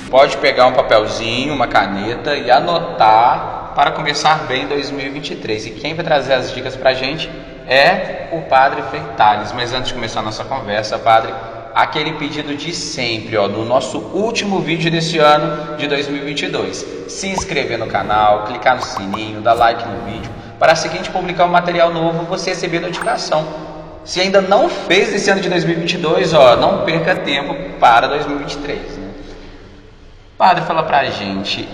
pode pegar um papelzinho, uma caneta e anotar para começar bem 2023. E quem vai trazer as dicas para a gente é o Padre Feitales. Mas antes de começar a nossa conversa, Padre, aquele pedido de sempre, no nosso último vídeo desse ano de 2022. Se inscrever no canal, clicar no sininho, dar like no vídeo, para assim que a gente publicar um material novo, você receber notificação. Se ainda não fez esse ano de 2022, não perca tempo para 2023. Né? Padre, fala pra gente,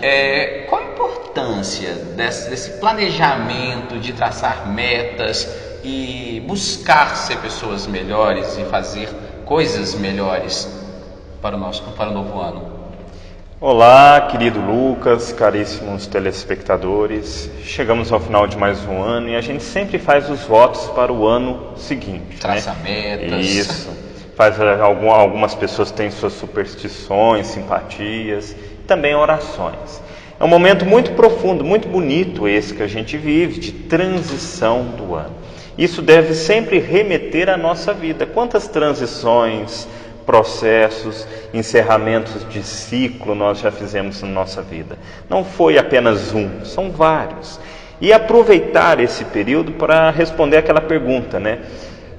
qual a importância desse planejamento de traçar metas e buscar ser pessoas melhores e fazer coisas melhores para o novo ano? Olá, querido Lucas, caríssimos telespectadores. Chegamos ao final de mais um ano e a gente sempre faz os votos para o ano seguinte. Traça metas. Isso. Algumas pessoas têm suas superstições, simpatias, também orações. É um momento muito profundo, muito bonito esse que a gente vive, de transição do ano. Isso deve sempre remeter à nossa vida. Quantas transições, processos, encerramentos de ciclo nós já fizemos na nossa vida? Não foi apenas um, são vários. E aproveitar esse período para responder aquela pergunta,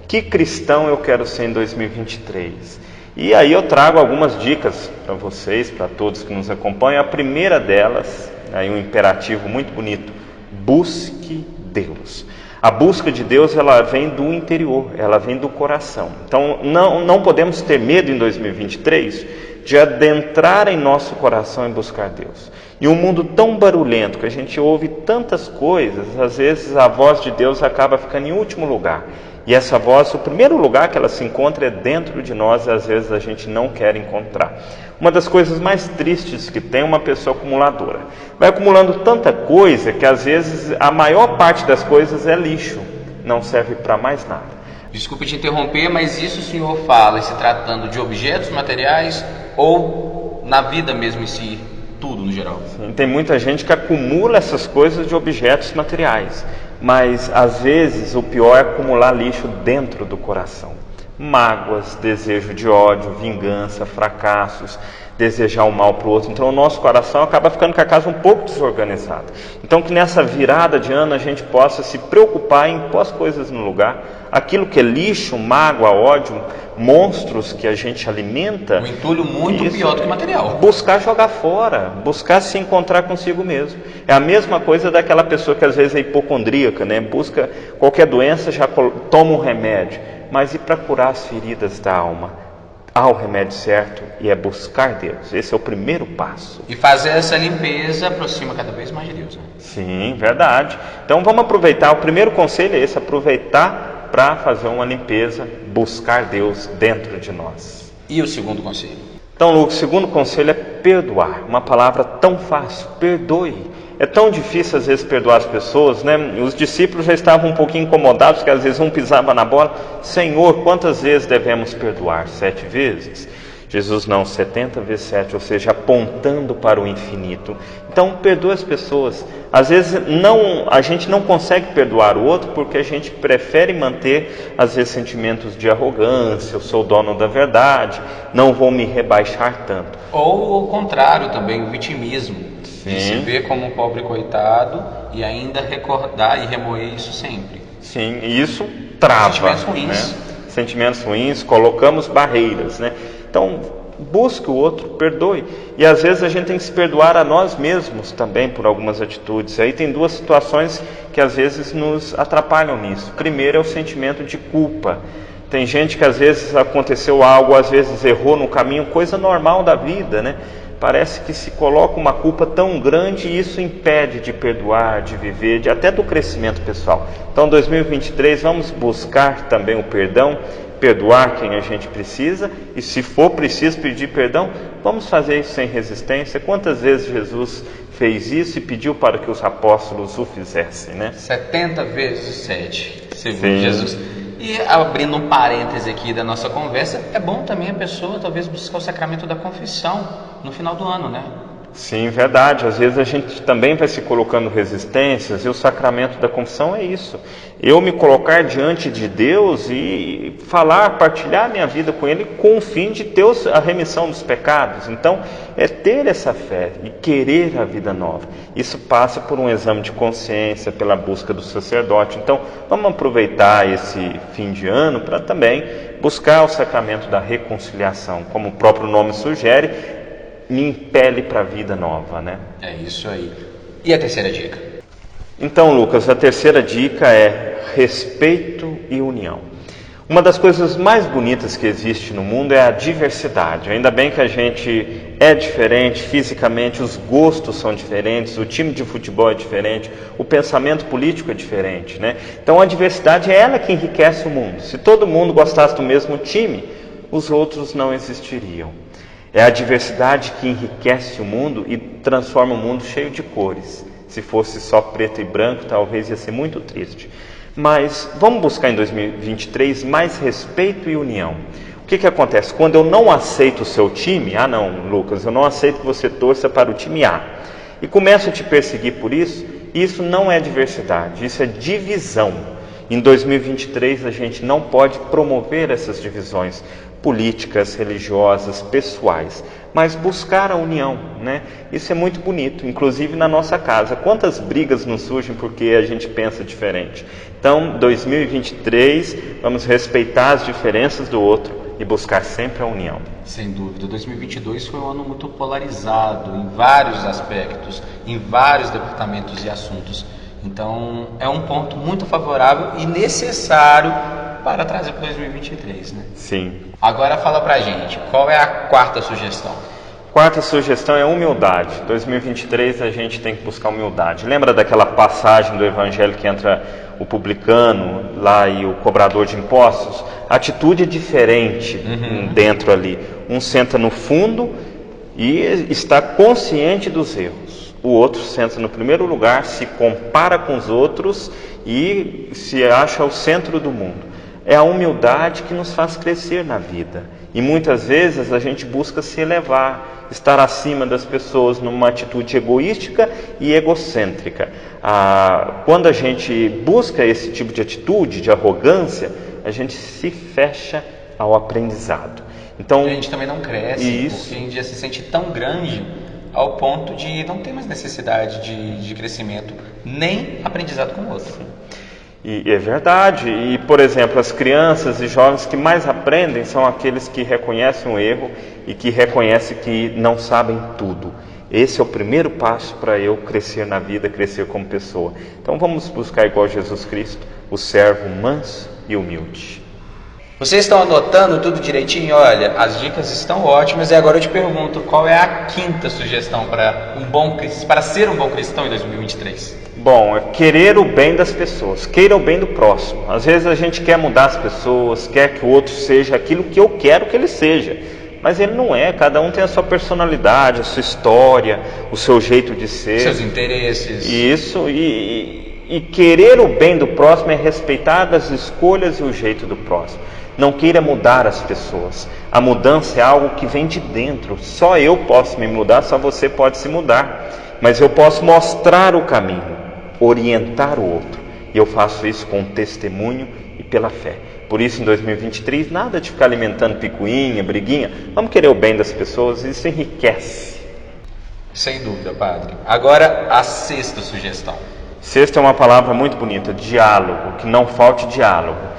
que cristão eu quero ser em 2023? E aí eu trago algumas dicas para vocês, para todos que nos acompanham. A primeira delas, aí um imperativo muito bonito: busque Deus. A busca de Deus, ela vem do interior, ela vem do coração. Então não podemos ter medo em 2023 de adentrar em nosso coração e buscar Deus. Em um mundo tão barulhento, que a gente ouve tantas coisas, às vezes a voz de Deus acaba ficando em último lugar. E essa voz, o primeiro lugar que ela se encontra é dentro de nós, e às vezes a gente não quer encontrar. Uma das coisas mais tristes que tem uma pessoa acumuladora. Vai acumulando tanta coisa que às vezes a maior parte das coisas é lixo, não serve para mais nada. Desculpe te interromper, mas isso o senhor fala se tratando de objetos materiais ou na vida mesmo em si, tudo no geral? Sim, tem muita gente que acumula essas coisas de objetos materiais, mas às vezes o pior é acumular lixo dentro do coração. Mágoas, desejo de ódio, vingança, fracassos, desejar o mal para o outro. Então o nosso coração acaba ficando com a casa um pouco desorganizada. Então que nessa virada de ano a gente possa se preocupar em pôr as coisas no lugar. Aquilo que é lixo, mágoa, ódio, monstros que a gente alimenta, um entulho muito pior do que material. Buscar jogar fora, buscar se encontrar consigo mesmo. É a mesma coisa daquela pessoa que às vezes é hipocondríaca, busca qualquer doença, já toma um remédio. Mas e para curar as feridas da alma? Há o remédio certo e é buscar Deus. Esse é o primeiro passo. E fazer essa limpeza aproxima cada vez mais de Deus. Sim, verdade. Então vamos aproveitar. O primeiro conselho é esse: aproveitar para fazer uma limpeza, buscar Deus dentro de nós. E o segundo conselho? Então, Lucas, o segundo conselho é perdoar. Uma palavra tão fácil: perdoe. É tão difícil às vezes perdoar as pessoas, Os discípulos já estavam um pouquinho incomodados, porque às vezes um pisava na bola. Senhor, quantas vezes devemos perdoar? 7 vezes? Jesus não, 70 vezes 7, ou seja, apontando para o infinito. Então, perdoa as pessoas. Às vezes a gente não consegue perdoar o outro porque a gente prefere manter, às vezes, sentimentos de arrogância: eu sou o dono da verdade, não vou me rebaixar tanto. Ou o contrário também, o vitimismo. Sim. De se ver como um pobre coitado e ainda recordar e remoer isso sempre. Sim, e isso trava. Sentimentos ruins. Sentimentos ruins, colocamos barreiras, Então, busque o outro, perdoe. E às vezes a gente tem que se perdoar a nós mesmos também por algumas atitudes. Aí tem 2 situações que às vezes nos atrapalham nisso. Primeiro é o sentimento de culpa. Tem gente que às vezes aconteceu algo, às vezes errou no caminho, coisa normal da vida, Parece que se coloca uma culpa tão grande e isso impede de perdoar, de viver, até do crescimento pessoal. Então, 2023, vamos buscar também o perdão, perdoar quem a gente precisa, e se for preciso pedir perdão, vamos fazer isso sem resistência. Quantas vezes Jesus fez isso e pediu para que os apóstolos o fizessem, 70 vezes 7, segundo Jesus. E abrindo um parêntese aqui da nossa conversa, é bom também a pessoa talvez buscar o sacramento da confissão no final do ano, Sim, verdade. Às vezes a gente também vai se colocando resistências, e o sacramento da confissão é isso. Eu me colocar diante de Deus e falar, partilhar minha vida com Ele com o fim de ter a remissão dos pecados. Então, é ter essa fé e querer a vida nova. Isso passa por um exame de consciência, pela busca do sacerdote. Então, vamos aproveitar esse fim de ano para também buscar o sacramento da reconciliação, como o próprio nome sugere, me impele para a vida nova, né? É isso aí. E a terceira dica? Então, Lucas, a terceira dica é respeito e união. Uma das coisas mais bonitas que existe no mundo é a diversidade. Ainda bem que a gente é diferente fisicamente, os gostos são diferentes, o time de futebol é diferente, o pensamento político é diferente, né? Então a diversidade é ela que enriquece o mundo. Se todo mundo gostasse do mesmo time, os outros não existiriam. É a diversidade que enriquece o mundo e transforma o mundo cheio de cores. Se fosse só preto e branco, talvez ia ser muito triste. Mas vamos buscar em 2023 mais respeito e união. O que acontece? Quando eu não aceito o seu time, não, Lucas, eu não aceito que você torça para o time A, e começo a te perseguir por isso, isso não é diversidade, isso é divisão. Em 2023 a gente não pode promover essas divisões políticas, religiosas, pessoais, mas buscar a união, né? Isso é muito bonito, inclusive na nossa casa. Quantas brigas não surgem porque a gente pensa diferente? Então, 2023, vamos respeitar as diferenças do outro e buscar sempre a união. Sem dúvida, 2022 foi um ano muito polarizado em vários aspectos, em vários departamentos e assuntos. Então, é um ponto muito favorável e necessário para trazer para 2023, né? Sim. Agora fala pra gente, qual é a quarta sugestão? Quarta sugestão é humildade. 2023 a gente tem que buscar humildade. Lembra daquela passagem do Evangelho que entra o publicano lá e o cobrador de impostos? A atitude é diferente dentro ali. Um senta no fundo e está consciente dos erros. O outro senta no primeiro lugar, se compara com os outros e se acha o centro do mundo. É a humildade que nos faz crescer na vida. E muitas vezes a gente busca se elevar, estar acima das pessoas numa atitude egoística e egocêntrica. Quando a gente busca esse tipo de atitude, de arrogância, a gente se fecha ao aprendizado. Então, a gente também não cresce, porque um dia se sente tão grande ao ponto de não ter mais necessidade de crescimento, nem aprendizado com o outro. E é verdade. E, por exemplo, as crianças e jovens que mais aprendem são aqueles que reconhecem o erro e que reconhecem que não sabem tudo. Esse é o primeiro passo para eu crescer na vida, crescer como pessoa. Então vamos buscar igual Jesus Cristo, o servo manso e humilde. Vocês estão anotando tudo direitinho? Olha, as dicas estão ótimas e agora eu te pergunto, qual é a quinta sugestão para ser um bom cristão em 2023? Bom, é querer o bem das pessoas, queira o bem do próximo. Às vezes a gente quer mudar as pessoas, quer que o outro seja aquilo que eu quero que ele seja, mas ele não é. Cada um tem a sua personalidade, a sua história, o seu jeito de ser, seus interesses. Isso, e querer o bem do próximo é respeitar as escolhas e o jeito do próximo. Não queira mudar as pessoas. A mudança é algo que vem de dentro. Só eu posso me mudar, só você pode se mudar. Mas eu posso mostrar o caminho, orientar o outro. E eu faço isso com testemunho e pela fé. Por isso, em 2023, nada de ficar alimentando picuinha, briguinha. Vamos querer o bem das pessoas, isso enriquece. Sem dúvida, padre. Agora, a sexta sugestão. Sexta é uma palavra muito bonita, diálogo, que não falte diálogo.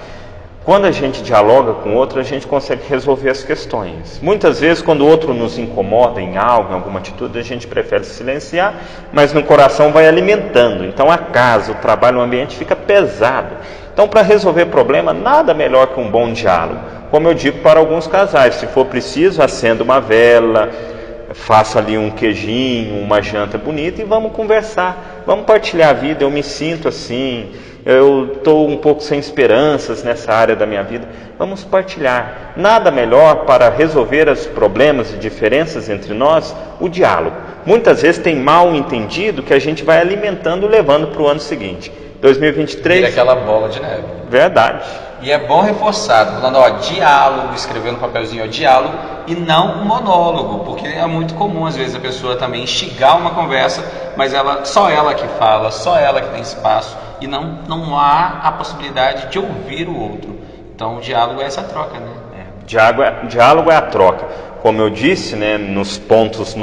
Quando a gente dialoga com o outro, a gente consegue resolver as questões. Muitas vezes, quando o outro nos incomoda em algo, em alguma atitude, a gente prefere silenciar, mas no coração vai alimentando. Então a casa, o trabalho, o ambiente fica pesado. Então, para resolver problema, nada melhor que um bom diálogo. Como eu digo para alguns casais, se for preciso, acenda uma vela, faça ali um queijinho, uma janta bonita e vamos conversar. Vamos partilhar a vida. Eu me sinto assim, eu estou um pouco sem esperanças nessa área da minha vida. Vamos partilhar. Nada melhor para resolver os problemas e diferenças entre nós, o diálogo. Muitas vezes tem mal entendido que a gente vai alimentando e levando para o ano seguinte. 2023... Vira aquela bola de neve. Verdade. E é bom reforçar, falando, diálogo, escrever no papelzinho, diálogo, e não um monólogo, porque é muito comum, às vezes, a pessoa também instigar uma conversa, mas só ela que fala, só ela que tem espaço, e não há a possibilidade de ouvir o outro. Então, o diálogo é essa troca, né? Diálogo é a troca. Como eu disse, né, nos pontos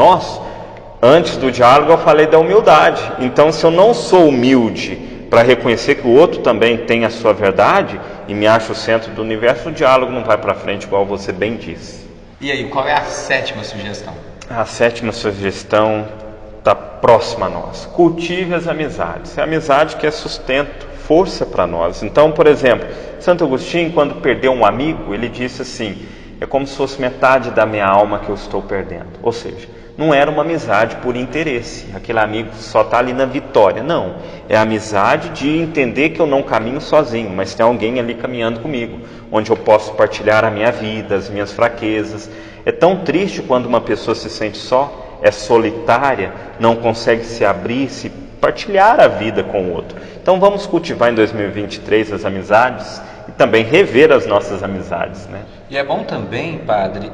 antes do diálogo eu falei da humildade. Então, se eu não sou humilde para reconhecer que o outro também tem a sua verdade e me acha o centro do universo, o diálogo não vai para frente, igual você bem disse. E aí, qual é a 7ª sugestão? A 7ª sugestão está próxima a nós. Cultive as amizades. É a amizade que é sustento, força para nós. Então, por exemplo, Santo Agostinho, quando perdeu um amigo, ele disse assim: é como se fosse metade da minha alma que eu estou perdendo. Ou seja, não era uma amizade por interesse, aquele amigo só está ali na vitória. Não, é a amizade de entender que eu não caminho sozinho, mas tem alguém ali caminhando comigo, onde eu posso partilhar a minha vida, as minhas fraquezas. É tão triste quando uma pessoa se sente só, é solitária, não consegue se abrir, se partilhar a vida com o outro. Então vamos cultivar em 2023 as amizades e também rever as nossas amizades, né? E é bom também, padre,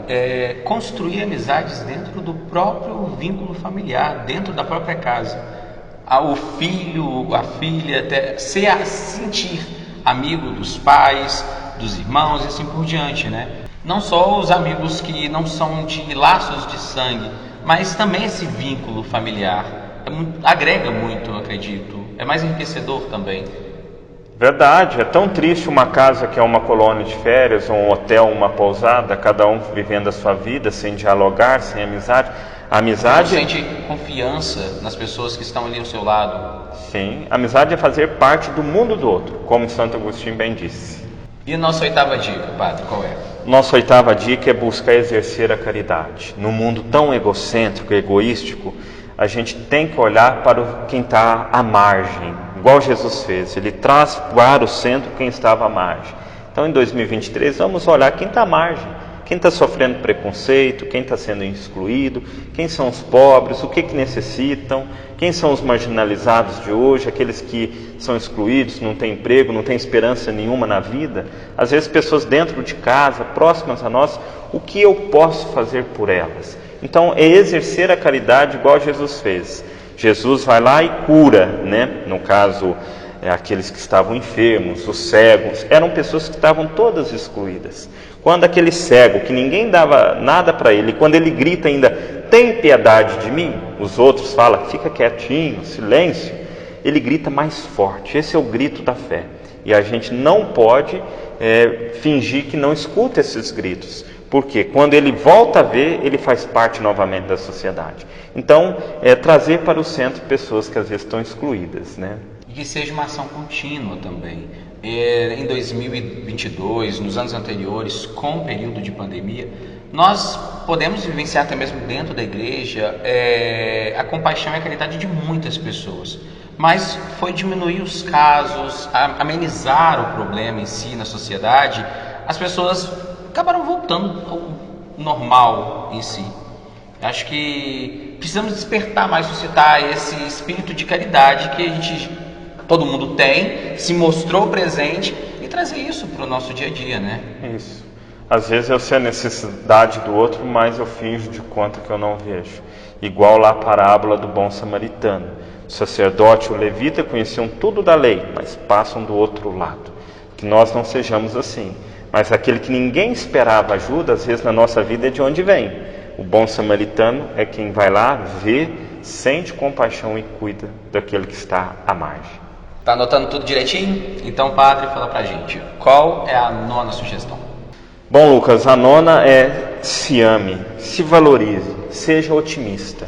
construir amizades dentro do próprio vínculo familiar, dentro da própria casa. O filho, a filha, até sentir amigo dos pais, dos irmãos e assim por diante, né? Não só os amigos que não são de laços de sangue, mas também esse vínculo familiar. Agrega muito, eu acredito. É mais enriquecedor também. Verdade, é tão triste uma casa que é uma colônia de férias, ou um hotel, uma pousada, cada um vivendo a sua vida, sem dialogar, sem amizade. A amizade... Você sente confiança nas pessoas que estão ali ao seu lado. Sim, a amizade é fazer parte do mundo do outro, como Santo Agostinho bem disse. E a nossa 8ª dica, padre, qual é? Nossa 8ª dica é buscar exercer a caridade. Num mundo tão egocêntrico, egoístico, a gente tem que olhar para quem está à margem, igual Jesus fez. Ele traz para o centro quem estava à margem. Então, em 2023, vamos olhar quem está à margem, quem está sofrendo preconceito, quem está sendo excluído, quem são os pobres, o que necessitam, quem são os marginalizados de hoje, aqueles que são excluídos, não têm emprego, não têm esperança nenhuma na vida. Às vezes, pessoas dentro de casa, próximas a nós, o que eu posso fazer por elas? Então, é exercer a caridade igual Jesus fez. Jesus vai lá e cura, né? No caso, aqueles que estavam enfermos, os cegos, eram pessoas que estavam todas excluídas. Quando aquele cego, que ninguém dava nada para ele, quando ele grita ainda, tem piedade de mim, os outros falam, fica quietinho, silêncio, ele grita mais forte. Esse é o grito da fé. E a gente não pode fingir que não escuta esses gritos. Porque quando ele volta a ver, ele faz parte novamente da sociedade. Então, trazer para o centro pessoas que às vezes estão excluídas, né? E que seja uma ação contínua também. Em 2022, nos anos anteriores, com o período de pandemia, nós podemos vivenciar até mesmo dentro da igreja a compaixão e a caridade de muitas pessoas. Mas foi diminuir os casos, amenizar o problema em si na sociedade, as pessoas acabaram voltando ao normal em si. Acho que precisamos despertar mais, suscitar esse espírito de caridade que todo mundo tem, se mostrou presente, e trazer isso para o nosso dia a dia, né? Isso. Às vezes eu sei a necessidade do outro, mas eu finjo de conta que eu não vejo. Igual lá a parábola do bom samaritano. O sacerdote e o levita conheciam tudo da lei, mas passam do outro lado. Que nós não sejamos assim. Mas aquele que ninguém esperava ajuda, às vezes na nossa vida é de onde vem. O bom samaritano é quem vai lá, vê, sente compaixão e cuida daquele que está à margem. Tá anotando tudo direitinho? Então, padre, fala pra gente, qual é a 9ª sugestão? Bom, Lucas, a 9ª é se ame, se valorize, seja otimista.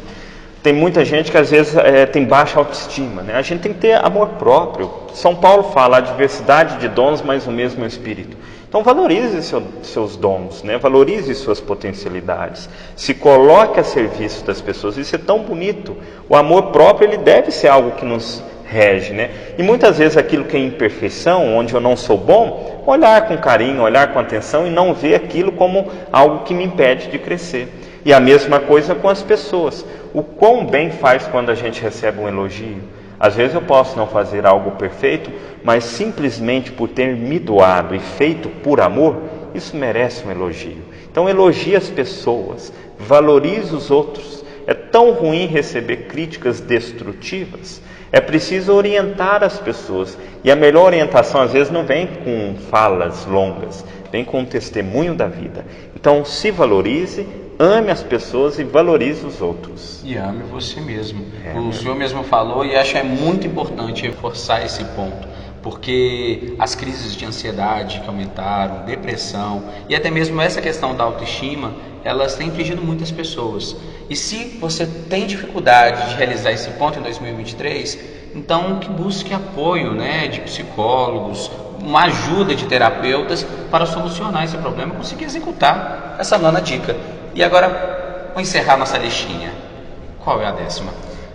Tem muita gente que às vezes tem baixa autoestima, né? A gente tem que ter amor próprio. São Paulo fala a diversidade de dons, mas o mesmo Espírito. Então valorize seus dons, né? Valorize suas potencialidades, se coloque a serviço das pessoas. Isso é tão bonito. O amor próprio ele deve ser algo que nos rege, né? E muitas vezes aquilo que é imperfeição, onde eu não sou bom, olhar com carinho, olhar com atenção e não ver aquilo como algo que me impede de crescer. E a mesma coisa com as pessoas. O quão bem faz quando a gente recebe um elogio. Às vezes eu posso não fazer algo perfeito, mas simplesmente por ter me doado e feito por amor, isso merece um elogio. Então elogie as pessoas, valorize os outros. É tão ruim receber críticas destrutivas. É preciso orientar as pessoas. E a melhor orientação às vezes não vem com falas longas, vem com um testemunho da vida. Então se valorize, ame as pessoas e valorize os outros. E ame você mesmo. O senhor mesmo falou, e acho que é muito importante reforçar esse ponto, porque as crises de ansiedade que aumentaram, depressão e até mesmo essa questão da autoestima, elas têm infligido muitas pessoas. E se você tem dificuldade de realizar esse ponto em 2023, então que busque apoio, de psicólogos, uma ajuda de terapeutas para solucionar esse problema e conseguir executar essa 9ª dica. E agora, vou encerrar nossa listinha. Qual é a 10ª?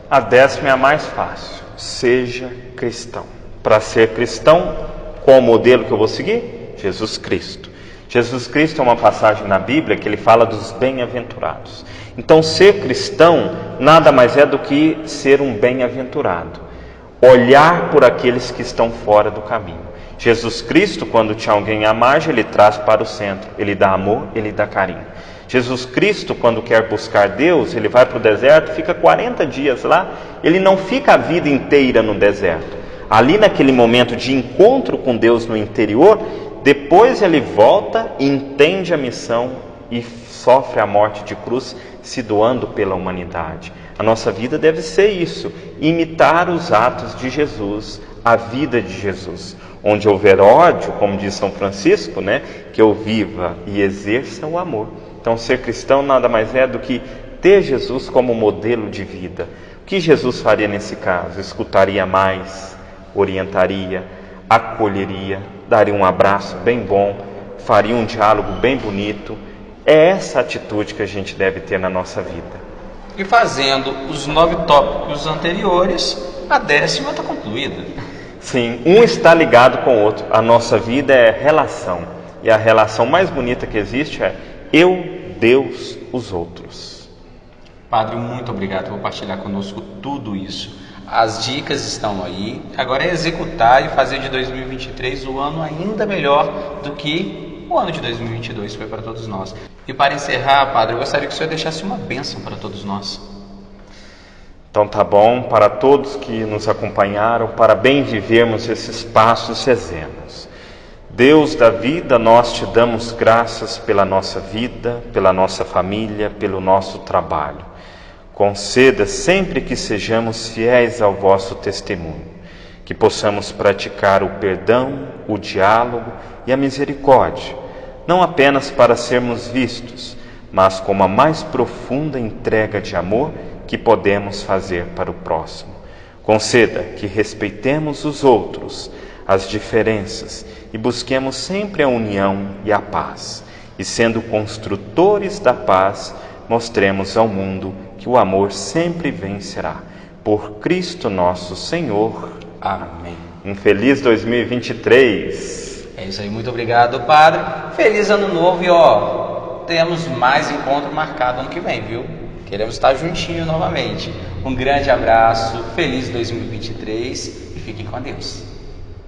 A 10ª é a mais fácil. Seja cristão. Para ser cristão, qual o modelo que eu vou seguir? Jesus Cristo. Jesus Cristo é uma passagem na Bíblia que ele fala dos bem-aventurados. Então, ser cristão nada mais é do que ser um bem-aventurado. Olhar por aqueles que estão fora do caminho. Jesus Cristo, quando tinha alguém à margem, ele traz para o centro. Ele dá amor, ele dá carinho. Jesus Cristo, quando quer buscar Deus, ele vai para o deserto, fica 40 dias lá. Ele não fica a vida inteira no deserto. Ali naquele momento de encontro com Deus no interior, depois ele volta e entende a missão e sofre a morte de cruz, se doando pela humanidade. A nossa vida deve ser isso, imitar os atos de Jesus, a vida de Jesus. Onde houver ódio, como diz São Francisco, que eu viva e exerça o amor. Então ser cristão nada mais é do que ter Jesus como modelo de vida. O que Jesus faria nesse caso? Escutaria mais, orientaria, acolheria, daria um abraço bem bom, faria um diálogo bem bonito. É essa atitude que a gente deve ter na nossa vida. E fazendo os 9 tópicos anteriores, a 10ª está concluída. Sim, um está ligado com o outro. A nossa vida é relação. E a relação mais bonita que existe é eu, Deus, os outros. Padre, muito obrigado por partilhar conosco tudo isso. As dicas estão aí. Agora é executar e fazer de 2023 o ano ainda melhor do que o ano de 2022 foi para todos nós. E para encerrar, Padre, eu gostaria que o senhor deixasse uma bênção para todos nós. Então tá bom, para todos que nos acompanharam, para bem vivermos esses passos rezenos. Deus da vida, nós te damos graças pela nossa vida, pela nossa família, pelo nosso trabalho. Conceda sempre que sejamos fiéis ao vosso testemunho, que possamos praticar o perdão, o diálogo e a misericórdia, não apenas para sermos vistos, mas como a mais profunda entrega de amor que podemos fazer para o próximo. Conceda que respeitemos os outros, as diferenças e busquemos sempre a união e a paz. E sendo construtores da paz, mostremos ao mundo que o amor sempre vencerá. Por Cristo nosso Senhor. Amém. Um feliz 2023. É isso aí, muito obrigado, Padre. Feliz ano novo e temos mais encontro marcado ano que vem, viu? Queremos estar juntinho novamente. Um grande abraço, feliz 2023 e fiquem com Deus.